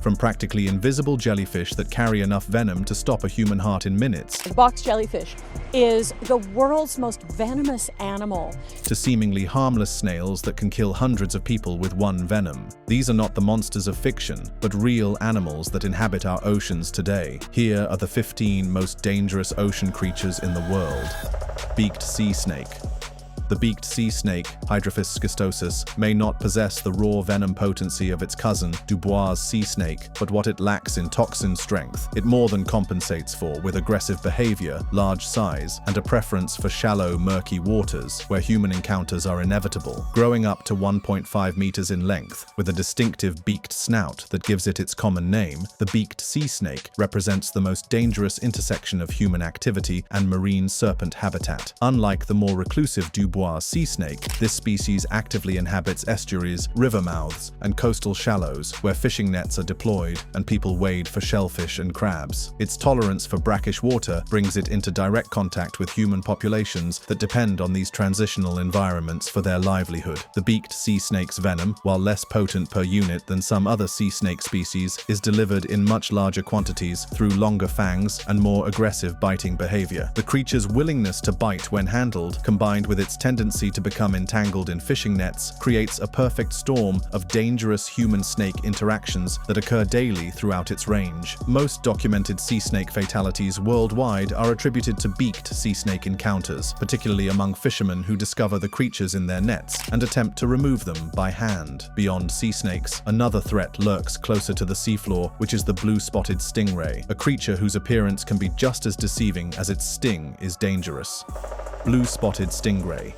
from practically invisible jellyfish that carry enough venom to stop a human heart in minutes, Box jellyfish is the world's most venomous animal, to seemingly harmless snails that can kill hundreds of people with one venom. These are not the monsters of fiction, but real animals that inhabit our oceans today. Here are the 15 most dangerous ocean creatures in the world. Beaked sea snake. The beaked sea snake, Hydrophis schistosus, may not possess the raw venom potency of its cousin, Dubois sea snake, but what it lacks in toxin strength, it more than compensates for with aggressive behavior, large size, and a preference for shallow, murky waters, where human encounters are inevitable. Growing up to 1.5 meters in length, with a distinctive beaked snout that gives it its common name, the beaked sea snake represents the most dangerous intersection of human activity and marine serpent habitat. Unlike the more reclusive Dubois sea snake, this species actively inhabits estuaries, river mouths, and coastal shallows where fishing nets are deployed and people wade for shellfish and crabs. Its tolerance for brackish water brings it into direct contact with human populations that depend on these transitional environments for their livelihood. The beaked sea snake's venom, while less potent per unit than some other sea snake species, is delivered in much larger quantities through longer fangs and more aggressive biting behavior. The creature's willingness to bite when handled, combined with its tendency to become entangled in fishing nets, creates a perfect storm of dangerous human-snake interactions that occur daily throughout its range. Most documented sea snake fatalities worldwide are attributed to beaked sea snake encounters, particularly among fishermen who discover the creatures in their nets and attempt to remove them by hand. Beyond sea snakes, another threat lurks closer to the seafloor, which is the blue-spotted stingray, a creature whose appearance can be just as deceiving as its sting is dangerous. Blue-spotted stingray.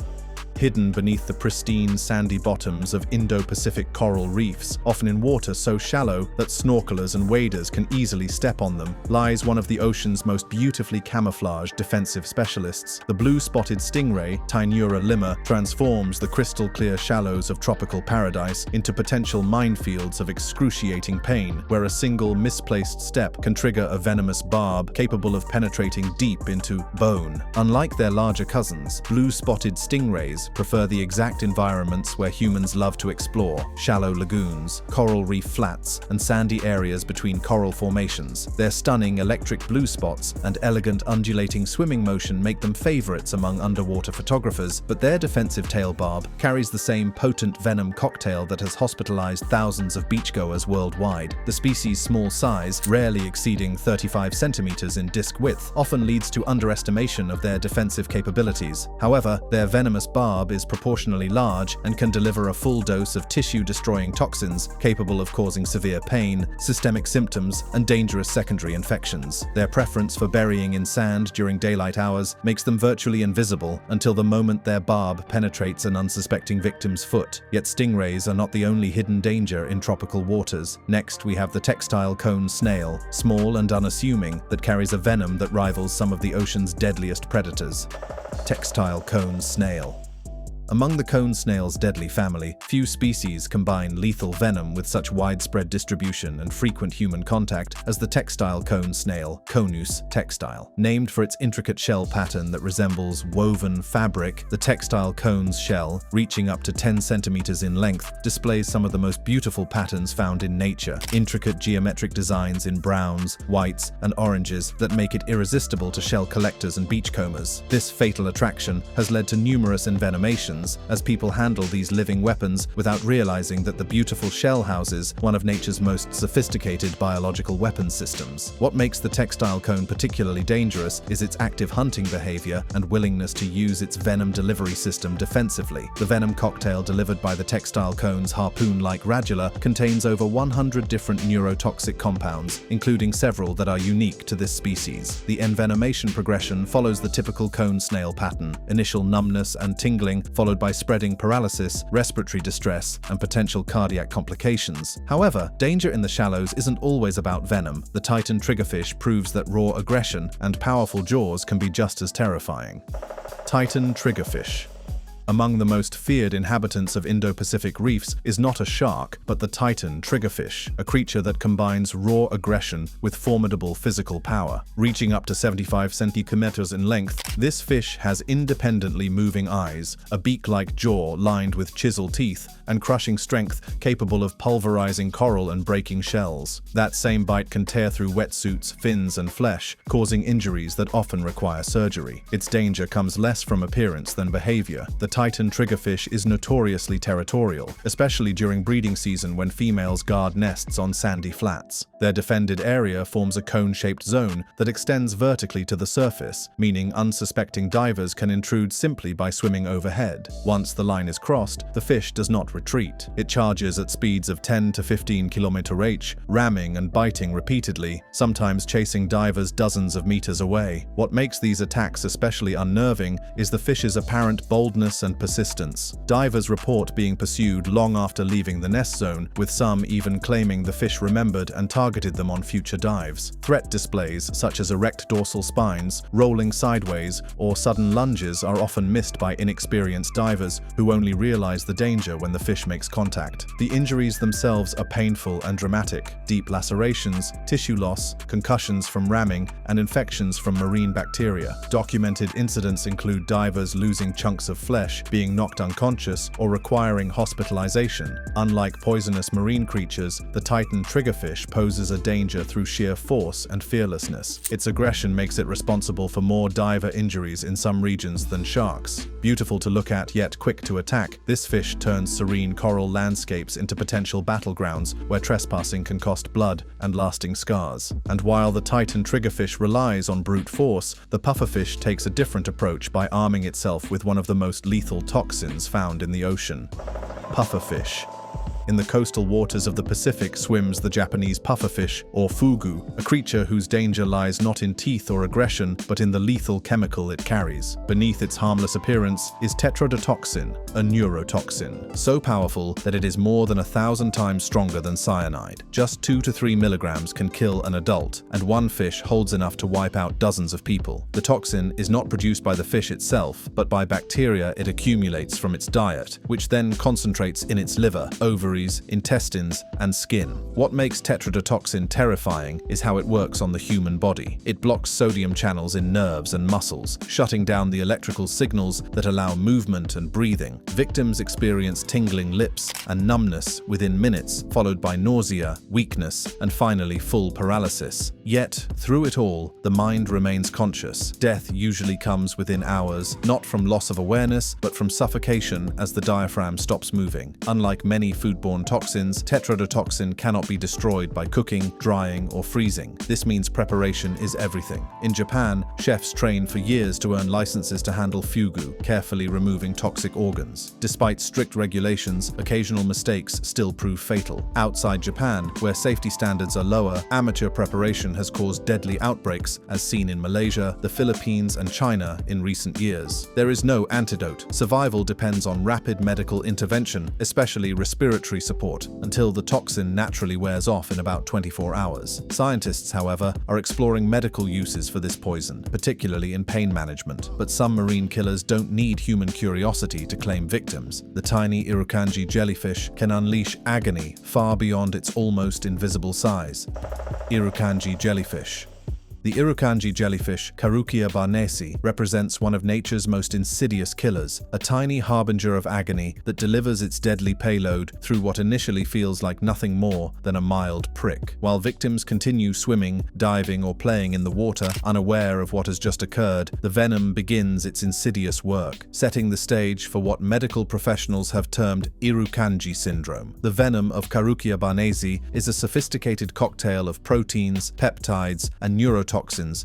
Hidden beneath the pristine sandy bottoms of Indo-Pacific coral reefs, often in water so shallow that snorkelers and waders can easily step on them, lies one of the ocean's most beautifully camouflaged defensive specialists. The blue-spotted stingray, Tainura limmer, transforms the crystal-clear shallows of tropical paradise into potential minefields of excruciating pain, where a single misplaced step can trigger a venomous barb capable of penetrating deep into bone. Unlike their larger cousins, blue-spotted stingrays prefer the exact environments where humans love to explore: shallow lagoons, coral reef flats, and sandy areas between coral formations. Their stunning electric blue spots and elegant undulating swimming motion make them favorites among underwater photographers, but their defensive tail barb carries the same potent venom cocktail that has hospitalized thousands of beachgoers worldwide. The species' small size, rarely exceeding 35 centimeters in disc width, often leads to underestimation of their defensive capabilities. However, their venomous barb is proportionally large and can deliver a full dose of tissue-destroying toxins capable of causing severe pain, systemic symptoms, and dangerous secondary infections. Their preference for burying in sand during daylight hours makes them virtually invisible until the moment their barb penetrates an unsuspecting victim's foot. Yet stingrays are not the only hidden danger in tropical waters. Next, we have the textile cone snail, small and unassuming, that carries a venom that rivals some of the ocean's deadliest predators. Textile cone snail. Among the cone snail's deadly family, few species combine lethal venom with such widespread distribution and frequent human contact as the textile cone snail, Conus textile. Named for its intricate shell pattern that resembles woven fabric, the textile cone's shell, reaching up to 10 centimeters in length, displays some of the most beautiful patterns found in nature. Intricate geometric designs in browns, whites, and oranges that make it irresistible to shell collectors and beachcombers. This fatal attraction has led to numerous envenomations as people handle these living weapons without realizing that the beautiful shell houses one of nature's most sophisticated biological weapons systems. What makes the textile cone particularly dangerous is its active hunting behavior and willingness to use its venom delivery system defensively. The venom cocktail delivered by the textile cone's harpoon-like radula contains over 100 different neurotoxic compounds, including several that are unique to this species. The envenomation progression follows the typical cone snail pattern: initial numbness and tingling, followed by spreading paralysis, respiratory distress, and potential cardiac complications. However, danger in the shallows isn't always about venom. The Titan triggerfish proves that raw aggression and powerful jaws can be just as terrifying. Titan triggerfish. Among the most feared inhabitants of Indo-Pacific reefs is not a shark, but the titan triggerfish, a creature that combines raw aggression with formidable physical power. Reaching up to 75 centimeters in length, this fish has independently moving eyes, a beak-like jaw lined with chisel teeth, and crushing strength capable of pulverizing coral and breaking shells. That same bite can tear through wetsuits, fins, and flesh, causing injuries that often require surgery. Its danger comes less from appearance than behavior. The titan triggerfish is notoriously territorial, especially during breeding season when females guard nests on sandy flats. Their defended area forms a cone-shaped zone that extends vertically to the surface, meaning unsuspecting divers can intrude simply by swimming overhead. Once the line is crossed, the fish does not retreat. It charges at speeds of 10 to 15 km/h, ramming and biting repeatedly, sometimes chasing divers dozens of meters away. What makes these attacks especially unnerving is the fish's apparent boldness and persistence. Divers report being pursued long after leaving the nest zone, with some even claiming the fish remembered and targeted them on future dives. Threat displays such as erect dorsal spines, rolling sideways, or sudden lunges are often missed by inexperienced divers who only realize the danger when the fish makes contact. The injuries themselves are painful and dramatic: deep lacerations, tissue loss, concussions from ramming, and infections from marine bacteria. Documented incidents include divers losing chunks of flesh, being knocked unconscious, or requiring hospitalization. Unlike poisonous marine creatures, the titan triggerfish poses a danger through sheer force and fearlessness. Its aggression makes it responsible for more diver injuries in some regions than sharks. Beautiful to look at yet quick to attack, this fish turns serene coral landscapes into potential battlegrounds where trespassing can cost blood and lasting scars. And while the titan triggerfish relies on brute force, the pufferfish takes a different approach by arming itself with one of the most lethal toxins found in the ocean: pufferfish. In the coastal waters of the Pacific swims the Japanese pufferfish, or fugu, a creature whose danger lies not in teeth or aggression, but in the lethal chemical it carries. Beneath its harmless appearance is tetrodotoxin, a neurotoxin, so powerful that it is more than 1,000 times stronger than cyanide. Just 2 to 3 milligrams can kill an adult, and one fish holds enough to wipe out dozens of people. The toxin is not produced by the fish itself, but by bacteria it accumulates from its diet, which then concentrates in its liver, ovaries, intestines, and skin. What makes tetrodotoxin terrifying is how it works on the human body. It blocks sodium channels in nerves and muscles, shutting down the electrical signals that allow movement and breathing. Victims experience tingling lips and numbness within minutes, followed by nausea, weakness, and finally full paralysis. Yet, through it all, the mind remains conscious. Death usually comes within hours, not from loss of awareness, but from suffocation as the diaphragm stops moving. Unlike many foodborne toxins, tetrodotoxin cannot be destroyed by cooking, drying, or freezing. This means preparation is everything. In Japan, chefs train for years to earn licenses to handle fugu, carefully removing toxic organs. Despite strict regulations, occasional mistakes still prove fatal. Outside Japan, where safety standards are lower, amateur preparation has caused deadly outbreaks, as seen in Malaysia, the Philippines, and China in recent years. There is no antidote. Survival depends on rapid medical intervention, especially respiratory support, until the toxin naturally wears off in about 24 hours. Scientists, however, are exploring medical uses for this poison, particularly in pain management. But some marine killers don't need human curiosity to claim victims. The tiny Irukandji jellyfish can unleash agony far beyond its almost invisible size. Irukandji jellyfish. The Irukandji jellyfish, Carukia barnesi, represents one of nature's most insidious killers, a tiny harbinger of agony that delivers its deadly payload through what initially feels like nothing more than a mild prick. While victims continue swimming, diving, or playing in the water, unaware of what has just occurred, the venom begins its insidious work, setting the stage for what medical professionals have termed Irukandji syndrome. The venom of Carukia barnesi is a sophisticated cocktail of proteins, peptides, and neurotoxins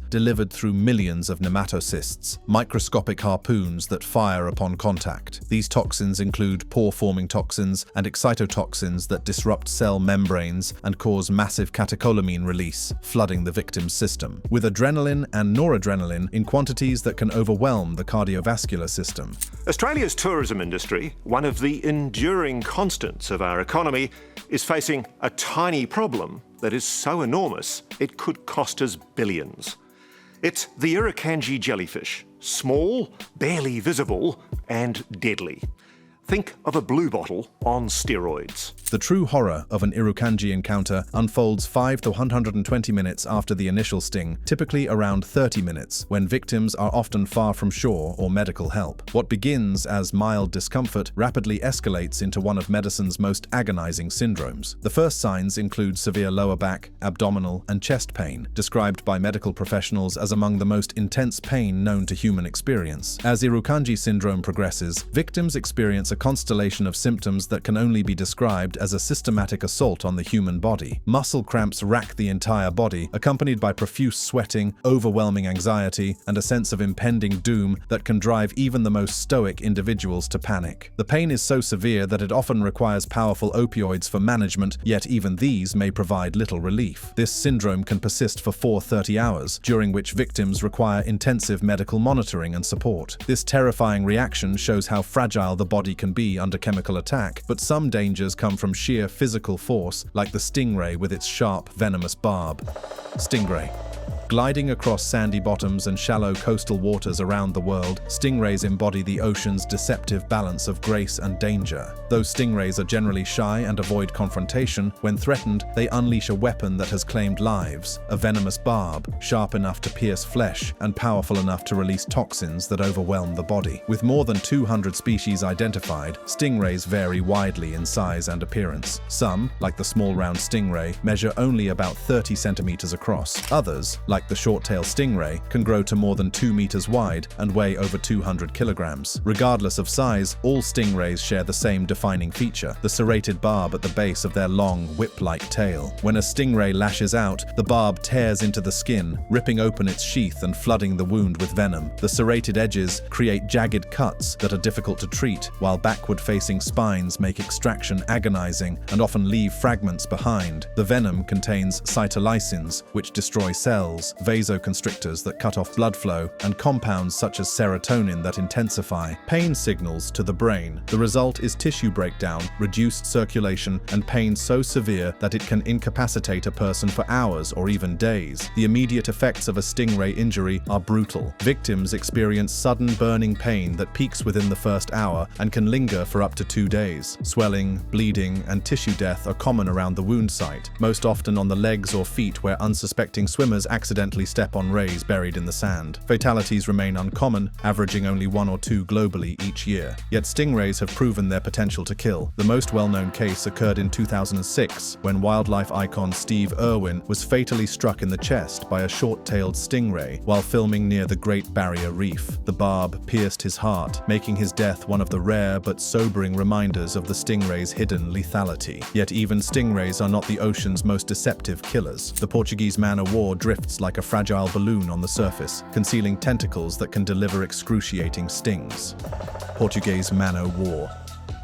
delivered through millions of nematocysts, microscopic harpoons that fire upon contact. These toxins include pore-forming toxins and excitotoxins that disrupt cell membranes and cause massive catecholamine release, flooding the victim's system, with adrenaline and noradrenaline in quantities that can overwhelm the cardiovascular system. Australia's tourism industry, one of the enduring constants of our economy, is facing a tiny problem that is so enormous it could cost us billions. It's the Irukandji jellyfish, small, barely visible, and deadly. Think of a blue bottle on steroids. The true horror of an Irukandji encounter unfolds 5 to 120 minutes after the initial sting, typically around 30 minutes, when victims are often far from shore or medical help. What begins as mild discomfort rapidly escalates into one of medicine's most agonizing syndromes. The first signs include severe lower back, abdominal, and chest pain, described by medical professionals as among the most intense pain known to human experience. As Irukandji syndrome progresses, victims experience a constellation of symptoms that can only be described as a systematic assault on the human body. Muscle cramps rack the entire body, accompanied by profuse sweating, overwhelming anxiety, and a sense of impending doom that can drive even the most stoic individuals to panic. The pain is so severe that it often requires powerful opioids for management, yet even these may provide little relief. This syndrome can persist for 30 hours, during which victims require intensive medical monitoring and support. This terrifying reaction shows how fragile the body can be under chemical attack, but some dangers come from sheer physical force, like the stingray with its sharp, venomous barb. Stingray. Gliding across sandy bottoms and shallow coastal waters around the world, stingrays embody the ocean's deceptive balance of grace and danger. Though stingrays are generally shy and avoid confrontation, when threatened, they unleash a weapon that has claimed lives, a venomous barb, sharp enough to pierce flesh and powerful enough to release toxins that overwhelm the body. With more than 200 species identified, stingrays vary widely in size and appearance. Some, like the small round stingray, measure only about 30 centimeters across. Others, like the short-tail stingray, can grow to more than 2 meters wide and weigh over 200 kilograms. Regardless of size, all stingrays share the same defining feature, the serrated barb at the base of their long, whip-like tail. When a stingray lashes out, the barb tears into the skin, ripping open its sheath and flooding the wound with venom. The serrated edges create jagged cuts that are difficult to treat, while backward-facing spines make extraction agonizing and often leave fragments behind. The venom contains cytolysins, which destroy cells, vasoconstrictors that cut off blood flow, and compounds such as serotonin that intensify pain signals to the brain. The result is tissue breakdown, reduced circulation, and pain so severe that it can incapacitate a person for hours or even days. The immediate effects of a stingray injury are brutal. Victims experience sudden burning pain that peaks within the first hour and can linger for up to 2 days. Swelling, bleeding, and tissue death are common around the wound site, most often on the legs or feet where unsuspecting swimmers accidentally step on rays buried in the sand. Fatalities remain uncommon, averaging only 1 or 2 globally each year. Yet stingrays have proven their potential to kill. The most well-known case occurred in 2006, when wildlife icon Steve Irwin was fatally struck in the chest by a short-tailed stingray while filming near the Great Barrier Reef. The barb pierced his heart, making his death one of the rare but sobering reminders of the stingray's hidden lethality. Yet even stingrays are not the ocean's most deceptive killers. The Portuguese man-o-war drifts like a fragile balloon on the surface, concealing tentacles that can deliver excruciating stings. Portuguese man-o-war.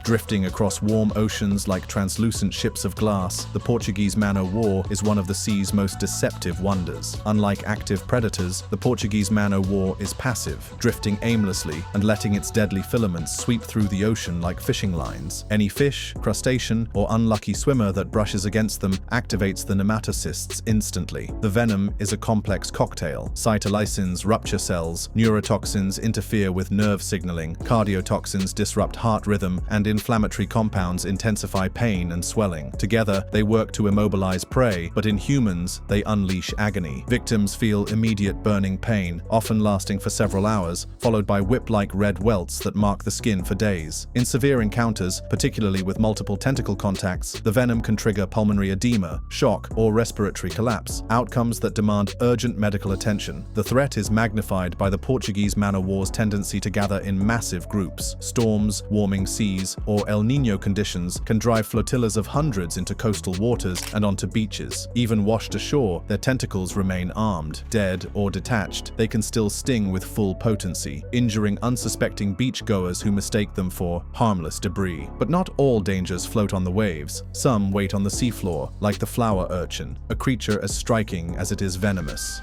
Drifting across warm oceans like translucent ships of glass, the Portuguese man-o-war is one of the sea's most deceptive wonders. Unlike active predators, the Portuguese man-o-war is passive, drifting aimlessly and letting its deadly filaments sweep through the ocean like fishing lines. Any fish, crustacean, or unlucky swimmer that brushes against them activates the nematocysts instantly. The venom is a complex cocktail. Cytolysins rupture cells, neurotoxins interfere with nerve signaling, cardiotoxins disrupt heart rhythm, and inflammatory compounds intensify pain and swelling. Together, they work to immobilize prey, but in humans, they unleash agony. Victims feel immediate burning pain, often lasting for several hours, followed by whip-like red welts that mark the skin for days. In severe encounters, particularly with multiple tentacle contacts, the venom can trigger pulmonary edema, shock, or respiratory collapse, outcomes that demand urgent medical attention. The threat is magnified by the Portuguese man-o-war's tendency to gather in massive groups. Storms, warming seas, or El Niño conditions can drive flotillas of hundreds into coastal waters and onto beaches. Even washed ashore, their tentacles remain armed. Dead or detached, they can still sting with full potency, injuring unsuspecting beachgoers who mistake them for harmless debris. But not all dangers float on the waves. Some wait on the seafloor, like the flower urchin, a creature as striking as it is venomous.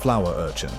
Flower urchin.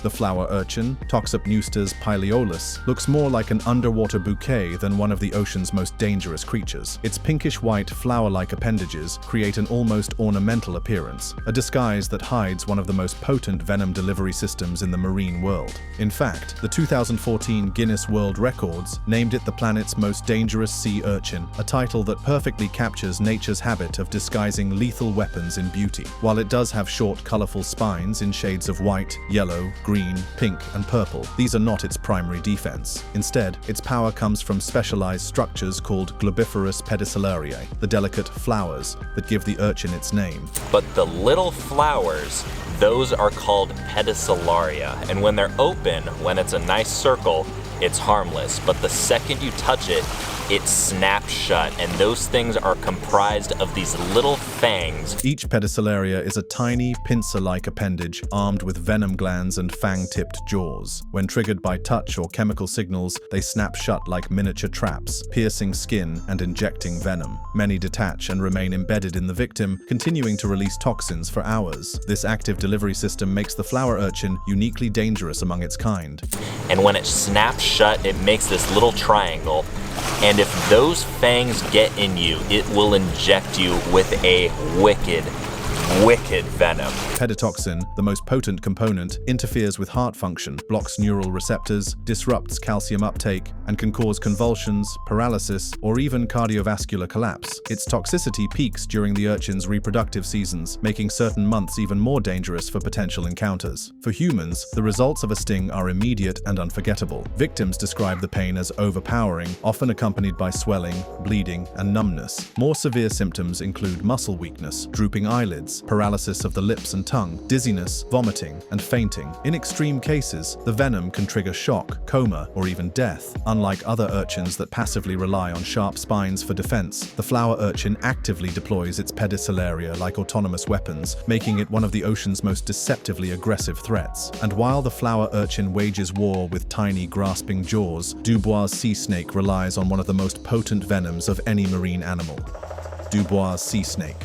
The flower urchin, Toxopneustes pileolus, looks more like an underwater bouquet than one of the ocean's most dangerous creatures. Its pinkish-white flower-like appendages create an almost ornamental appearance, a disguise that hides one of the most potent venom delivery systems in the marine world. In fact, the 2014 Guinness World Records named it the planet's most dangerous sea urchin, a title that perfectly captures nature's habit of disguising lethal weapons in beauty. While it does have short, colorful spines in shades of white, yellow, green, pink, and purple, these are not its primary defense. Instead, its power comes from specialized structures called globiferous pedicellariae, the delicate flowers that give the urchin its name. But the little flowers, those are called pedicellaria, and when they're open, when it's a nice circle, it's harmless. But the second you touch it, it snaps shut, and those things are comprised of these little fangs. Each pedicellaria is a tiny, pincer-like appendage armed with venom glands and fang-tipped jaws. When triggered by touch or chemical signals, they snap shut like miniature traps, piercing skin and injecting venom. Many detach and remain embedded in the victim, continuing to release toxins for hours. This active delivery system makes the flower urchin uniquely dangerous among its kind. And when it snaps shut, it makes this little triangle. And if those fangs get in you, it will inject you with a wicked venom. Peditoxin, the most potent component, interferes with heart function, blocks neural receptors, disrupts calcium uptake, and can cause convulsions, paralysis, or even cardiovascular collapse. Its toxicity peaks during the urchin's reproductive seasons, making certain months even more dangerous for potential encounters. For humans, the results of a sting are immediate and unforgettable. Victims describe the pain as overpowering, often accompanied by swelling, bleeding, and numbness. More severe symptoms include muscle weakness, drooping eyelids, paralysis of the lips and tongue, dizziness, vomiting, and fainting. In extreme cases, the venom can trigger shock, coma, or even death. Unlike other urchins that passively rely on sharp spines for defense, the flower urchin actively deploys its pedicellaria like autonomous weapons, making it one of the ocean's most deceptively aggressive threats. And while the flower urchin wages war with tiny, grasping jaws, Dubois sea snake relies on one of the most potent venoms of any marine animal. Dubois sea snake.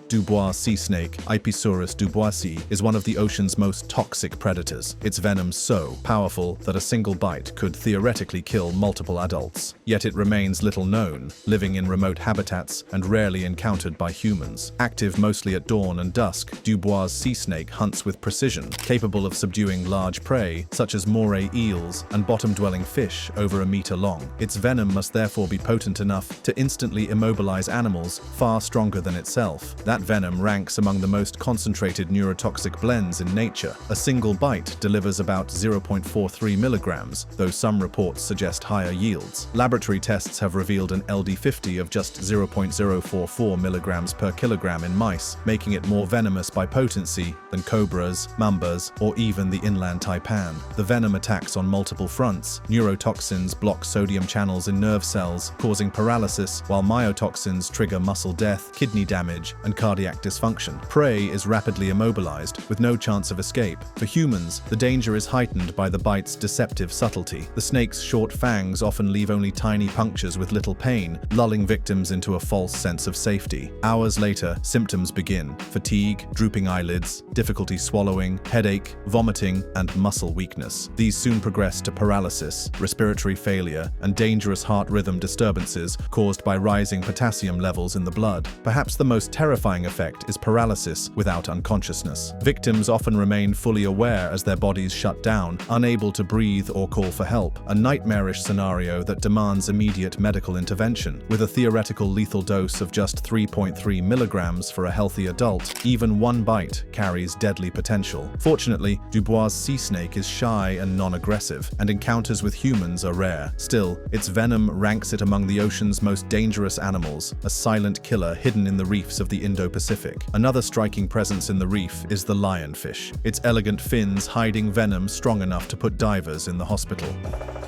Dubois sea snake, Ipisaurus duboisi, is one of the ocean's most toxic predators. Its venom so powerful that a single bite could theoretically kill multiple adults. Yet it remains little known, living in remote habitats and rarely encountered by humans. Active mostly at dawn and dusk, Dubois sea snake hunts with precision, capable of subduing large prey, such as moray eels and bottom-dwelling fish over a meter long. Its venom must therefore be potent enough to instantly immobilize animals far stronger than itself. That venom ranks among the most concentrated neurotoxic blends in nature. A single bite delivers about 0.43 milligrams, though some reports suggest higher yields. Laboratory tests have revealed an LD50 of just 0.044 milligrams per kilogram in mice, making it more venomous by potency than cobras, mambas, or even the inland taipan. The venom attacks on multiple fronts. Neurotoxins block sodium channels in nerve cells, causing paralysis, while myotoxins trigger muscle death, kidney damage, and cardiac dysfunction. Prey is rapidly immobilized, with no chance of escape. For humans, the danger is heightened by the bite's deceptive subtlety. The snake's short fangs often leave only tiny punctures with little pain, lulling victims into a false sense of safety. Hours later, symptoms begin: fatigue, drooping eyelids, difficulty swallowing, headache, vomiting, and muscle weakness. These soon progress to paralysis, respiratory failure, and dangerous heart rhythm disturbances caused by rising potassium levels in the blood. Perhaps the most terrifying effect is paralysis without unconsciousness. Victims often remain fully aware as their bodies shut down, unable to breathe or call for help, a nightmarish scenario that demands immediate medical intervention. With a theoretical lethal dose of just 3.3 milligrams for a healthy adult, even one bite carries deadly potential. Fortunately, Dubois sea snake is shy and non-aggressive, and encounters with humans are rare. Still, its venom ranks it among the ocean's most dangerous animals, a silent killer hidden in the reefs of the Indo-Pacific. Another striking presence in the reef is the lionfish, its elegant fins hiding venom strong enough to put divers in the hospital.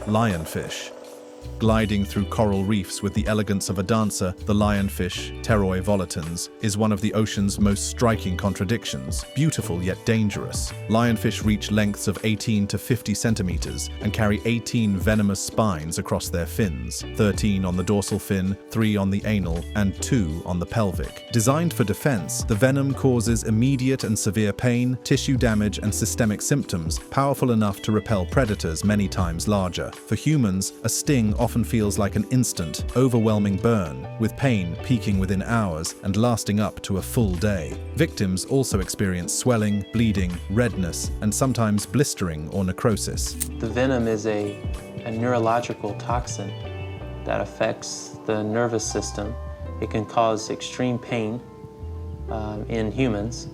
Lionfish. Gliding through coral reefs with the elegance of a dancer, the lionfish, Pteroi volitans, is one of the ocean's most striking contradictions, beautiful yet dangerous. Lionfish reach lengths of 18 to 50 centimeters and carry 18 venomous spines across their fins, 13 on the dorsal fin, 3 on the anal, and 2 on the pelvic. Designed for defense, the venom causes immediate and severe pain, tissue damage, and systemic symptoms, powerful enough to repel predators many times larger. For humans, a sting often feels like an instant, overwhelming burn, with pain peaking within hours and lasting up to a full day. Victims also experience swelling, bleeding, redness, and sometimes blistering or necrosis. The venom is a neurological toxin that affects the nervous system. It can cause extreme pain in humans,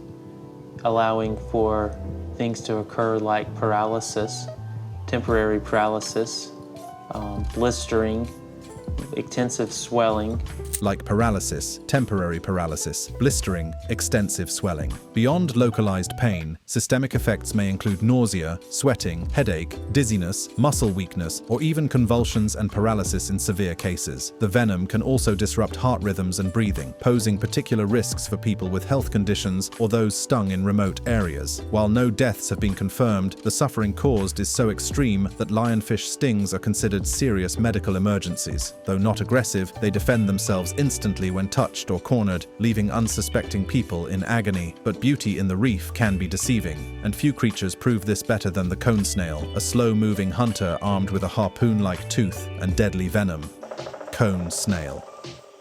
allowing for things to occur like paralysis, temporary paralysis, blistering, intensive swelling. Like paralysis, temporary paralysis, blistering, extensive swelling. Beyond localized pain, systemic effects may include nausea, sweating, headache, dizziness, muscle weakness, or even convulsions and paralysis in severe cases. The venom can also disrupt heart rhythms and breathing, posing particular risks for people with health conditions or those stung in remote areas. While no deaths have been confirmed, the suffering caused is so extreme that lionfish stings are considered serious medical emergencies. Though not aggressive, they defend themselves instantly when touched or cornered, leaving unsuspecting people in agony. But beauty in the reef can be deceiving, and few creatures prove this better than the cone snail, a slow-moving hunter armed with a harpoon-like tooth and deadly venom. Cone snail.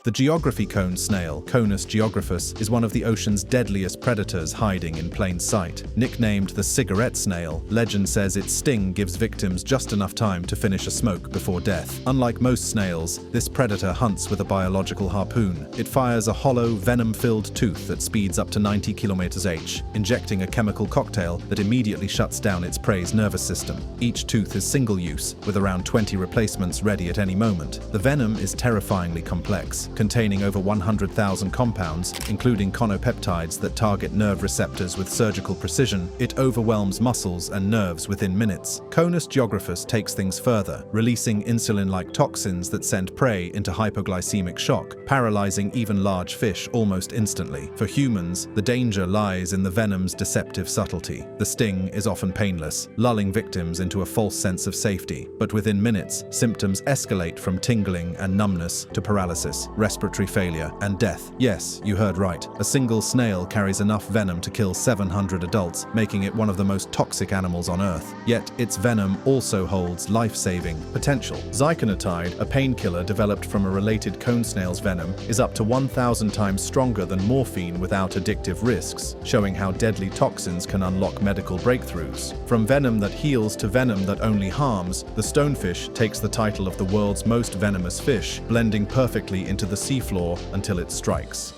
The geography cone snail, Conus geographus, is one of the ocean's deadliest predators hiding in plain sight. Nicknamed the cigarette snail, legend says its sting gives victims just enough time to finish a smoke before death. Unlike most snails, this predator hunts with a biological harpoon. It fires a hollow, venom-filled tooth that speeds up to 90 km/h, injecting a chemical cocktail that immediately shuts down its prey's nervous system. Each tooth is single-use, with around 20 replacements ready at any moment. The venom is terrifyingly complex, containing over 100,000 compounds, including conopeptides that target nerve receptors with surgical precision. It overwhelms muscles and nerves within minutes. Conus geographus takes things further, releasing insulin-like toxins that send prey into hypoglycemic shock, paralyzing even large fish almost instantly. For humans, the danger lies in the venom's deceptive subtlety. The sting is often painless, lulling victims into a false sense of safety. But within minutes, symptoms escalate from tingling and numbness to paralysis, respiratory failure, and death. Yes, you heard right. A single snail carries enough venom to kill 700 adults, making it one of the most toxic animals on Earth. Yet, its venom also holds life-saving potential. Zyconotide, a painkiller developed from a related cone snail's venom, is up to 1,000 times stronger than morphine without addictive risks, showing how deadly toxins can unlock medical breakthroughs. From venom that heals to venom that only harms, the stonefish takes the title of the world's most venomous fish, blending perfectly into the seafloor until it strikes.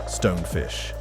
Stonefish.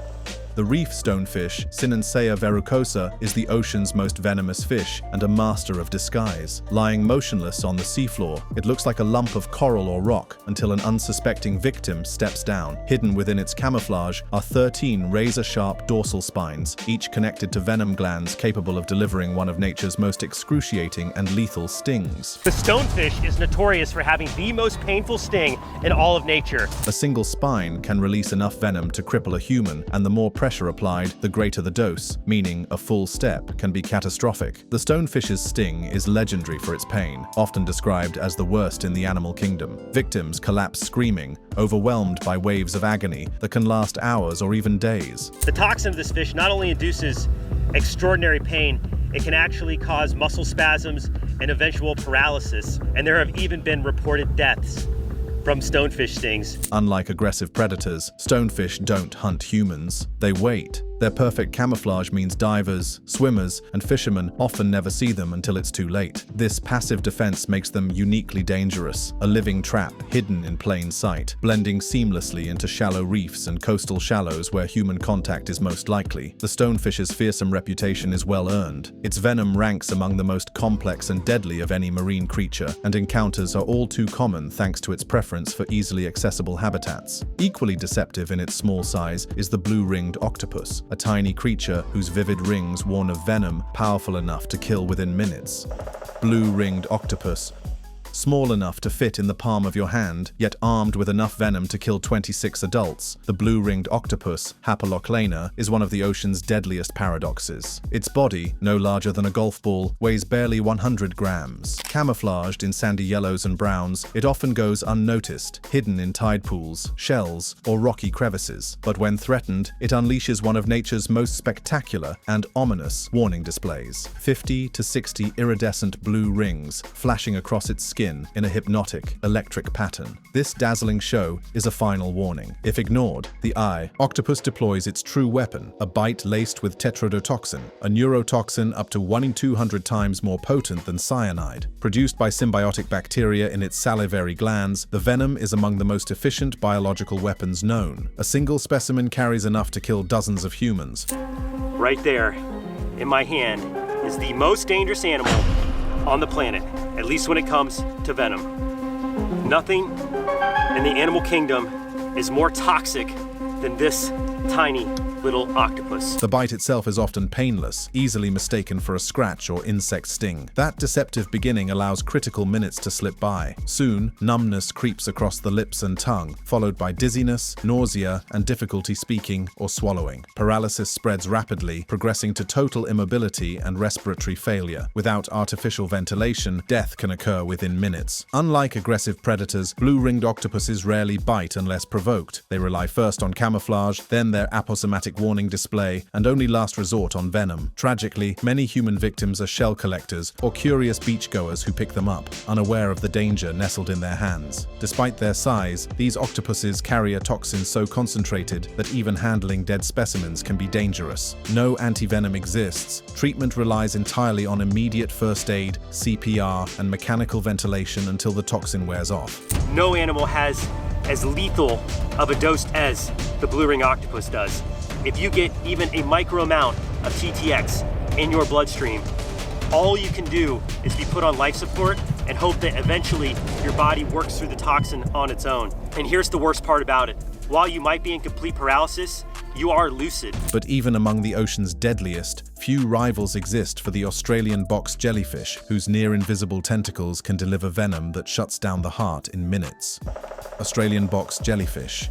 The reef stonefish, Synanthea verrucosa, is the ocean's most venomous fish and a master of disguise. Lying motionless on the seafloor, it looks like a lump of coral or rock until an unsuspecting victim steps down. Hidden within its camouflage are 13 razor-sharp dorsal spines, each connected to venom glands capable of delivering one of nature's most excruciating and lethal stings. The stonefish is notorious for having the most painful sting in all of nature. A single spine can release enough venom to cripple a human, and the more pressure applied, the greater the dose, meaning a full step can be catastrophic. The stonefish's sting is legendary for its pain, often described as the worst in the animal kingdom. Victims collapse screaming, overwhelmed by waves of agony that can last hours or even days. The toxin of this fish not only induces extraordinary pain, it can actually cause muscle spasms and eventual paralysis, and there have even been reported deaths from stonefish stings. Unlike aggressive predators, stonefish don't hunt humans. They wait. Their perfect camouflage means divers, swimmers, and fishermen often never see them until it's too late. This passive defense makes them uniquely dangerous, a living trap hidden in plain sight, blending seamlessly into shallow reefs and coastal shallows where human contact is most likely. The stonefish's fearsome reputation is well earned. Its venom ranks among the most complex and deadly of any marine creature, and encounters are all too common thanks to its preference for easily accessible habitats. Equally deceptive in its small size is the blue-ringed octopus, a tiny creature whose vivid rings warn of venom powerful enough to kill within minutes. Blue-ringed octopus. Small enough to fit in the palm of your hand, yet armed with enough venom to kill 26 adults, the blue-ringed octopus, Hapalochlena, is one of the ocean's deadliest paradoxes. Its body, no larger than a golf ball, weighs barely 100 grams. Camouflaged in sandy yellows and browns, it often goes unnoticed, hidden in tide pools, shells, or rocky crevices. But when threatened, it unleashes one of nature's most spectacular and ominous warning displays. 50 to 60 iridescent blue rings flashing across its skin in a hypnotic, electric pattern. This dazzling show is a final warning. If ignored, the octopus deploys its true weapon, a bite laced with tetrodotoxin, a neurotoxin up to 1 in 200 times more potent than cyanide. Produced by symbiotic bacteria in its salivary glands, the venom is among the most efficient biological weapons known. A single specimen carries enough to kill dozens of humans. Right there, in my hand, is the most dangerous animal on the planet, at least when it comes to venom. Nothing in the animal kingdom is more toxic than this tiny little octopus. The bite itself is often painless, easily mistaken for a scratch or insect sting. That deceptive beginning allows critical minutes to slip by. Soon, numbness creeps across the lips and tongue, followed by dizziness, nausea, and difficulty speaking or swallowing. Paralysis spreads rapidly, progressing to total immobility and respiratory failure. Without artificial ventilation, death can occur within minutes. Unlike aggressive predators, blue-ringed octopuses rarely bite unless provoked. They rely first on camouflage, then their aposematic warning display, and only last resort on venom. Tragically, many human victims are shell collectors or curious beachgoers who pick them up, unaware of the danger nestled in their hands. Despite their size, these octopuses carry a toxin so concentrated that even handling dead specimens can be dangerous. No antivenom exists. Treatment relies entirely on immediate first aid, CPR, and mechanical ventilation until the toxin wears off. No animal has as lethal of a dose as the blue-ring octopus does. If you get even a micro amount of TTX in your bloodstream, all you can do is be put on life support and hope that eventually your body works through the toxin on its own. And here's the worst part about it. While you might be in complete paralysis, you are lucid. But even among the ocean's deadliest, few rivals exist for the Australian box jellyfish, whose near-invisible tentacles can deliver venom that shuts down the heart in minutes. Australian box jellyfish.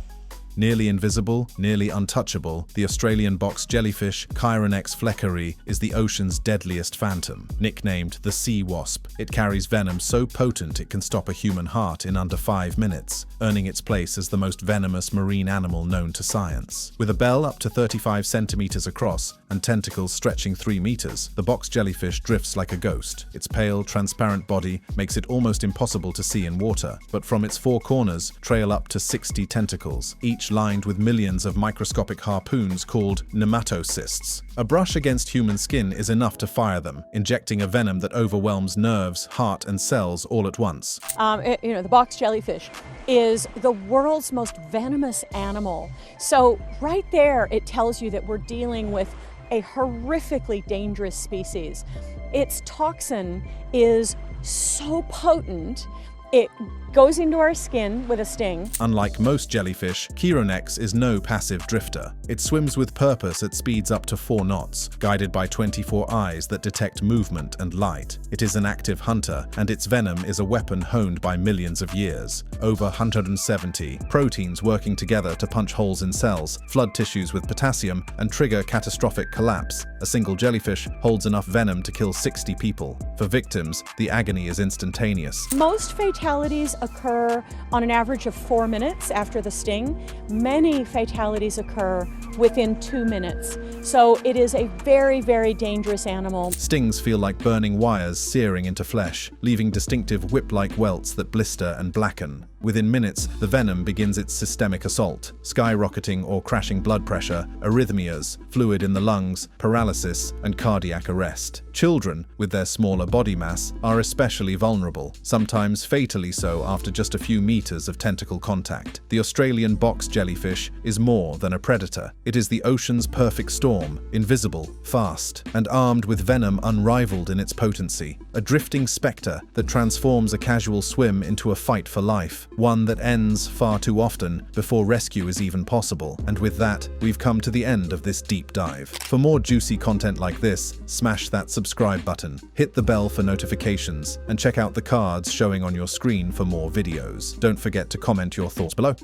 Nearly invisible, nearly untouchable, the Australian box jellyfish, Chironex fleckeri, is the ocean's deadliest phantom. Nicknamed the sea wasp, it carries venom so potent it can stop a human heart in under 5 minutes, earning its place as the most venomous marine animal known to science. With a bell up to 35 centimeters across and tentacles stretching 3 meters, the box jellyfish drifts like a ghost. Its pale, transparent body makes it almost impossible to see in water, but from its 4 corners trail up to 60 tentacles, each lined with millions of microscopic harpoons called nematocysts. A brush against human skin is enough to fire them, injecting a venom that overwhelms nerves, heart, and cells all at once. The box jellyfish is the world's most venomous animal. So right there, it tells you that we're dealing with a horrifically dangerous species. Its toxin is so potent, it goes into our skin with a sting. Unlike most jellyfish, Chironex is no passive drifter. It swims with purpose at speeds up to 4 knots, guided by 24 eyes that detect movement and light. It is an active hunter, and its venom is a weapon honed by millions of years. Over 170 proteins working together to punch holes in cells, flood tissues with potassium, and trigger catastrophic collapse. A single jellyfish holds enough venom to kill 60 people. For victims, the agony is instantaneous. Most fatalities occur on an average of 4 minutes after the sting. Many fatalities occur within 2 minutes. So it is a very, very dangerous animal. Stings feel like burning wires searing into flesh, leaving distinctive whip-like welts that blister and blacken. Within minutes, the venom begins its systemic assault, skyrocketing or crashing blood pressure, arrhythmias, fluid in the lungs, paralysis, and cardiac arrest. Children, with their smaller body mass, are especially vulnerable, sometimes fatally so after just a few meters of tentacle contact. The Australian box jellyfish is more than a predator. It is the ocean's perfect storm, invisible, fast, and armed with venom unrivaled in its potency. A drifting specter that transforms a casual swim into a fight for life. one that ends far too often before rescue is even possible. And with that, we've come to the end of this deep dive. For more juicy content like this, smash that subscribe button, hit the bell for notifications, and check out the cards showing on your screen for more videos. Don't forget to comment your thoughts below.